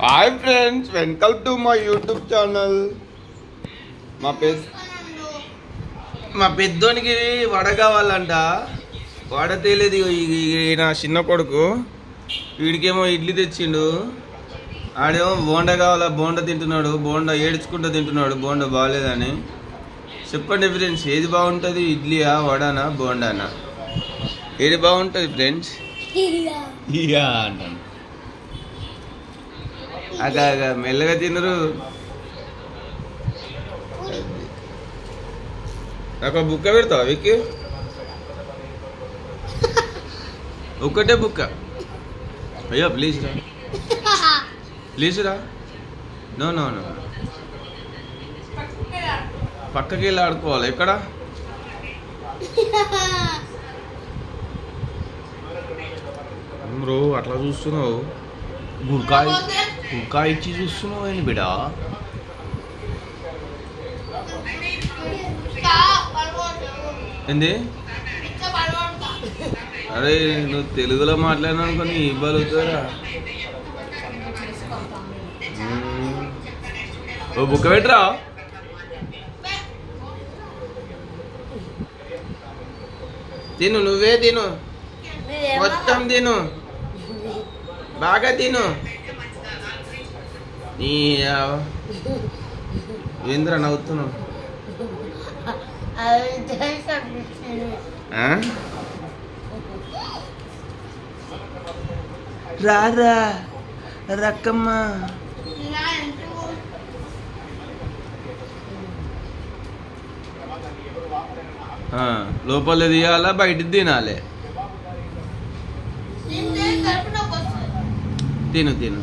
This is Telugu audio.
Hi friends, welcome to my YouTube channel. మా పెద్దోనికి వడ కావాలంట. వడ తేలేదు. నా చిన్న కొడుకు వీడికేమో ఇడ్లీ తెచ్చిండు. ఆడేమో బోండా కావాలా, బోండా తింటున్నాడు. బోండా ఏడ్చుకుంటూ తింటున్నాడు, బోండా బాగాలేదని. చెప్పండి ఫ్రెండ్స్, ఏది బాగుంటుంది? ఇడ్లీయా, వడానా, బోండానా? ఏది బాగుంటుంది ఫ్రెండ్స్? ఇయా అంటాను. అగా మెల్లగా తినరు. నాకు బుక్క పెడతావా విక్కి? ఒక్కటే బుక్క. అయ్యో ప్లీజ్ రా, ప్లీజ్ రా. నో నో నో, పక్కకి వెళ్ళి ఆడుకోవాలి. ఎక్కడ? బ్రో అట్లా చూస్తున్నావు? గుర్కాయ ఇచ్చి చూస్తున్నావు ఏంటి బిడా? ఏంది? అరే నువ్వు తెలుగులో మాట్లాడినా అనుకొని ఇవ్వగలుగుతారా? ఓ బుక్క పెట్టరా. తిను, నువ్వే తిను, మొత్తం తిను, బాగా తిను. నీ ఏంద్రా నవ్వుతున్నావు? రారా రక్కమ్మ. లోపల తీయాలా, బయట తినాలి? తిను తిను.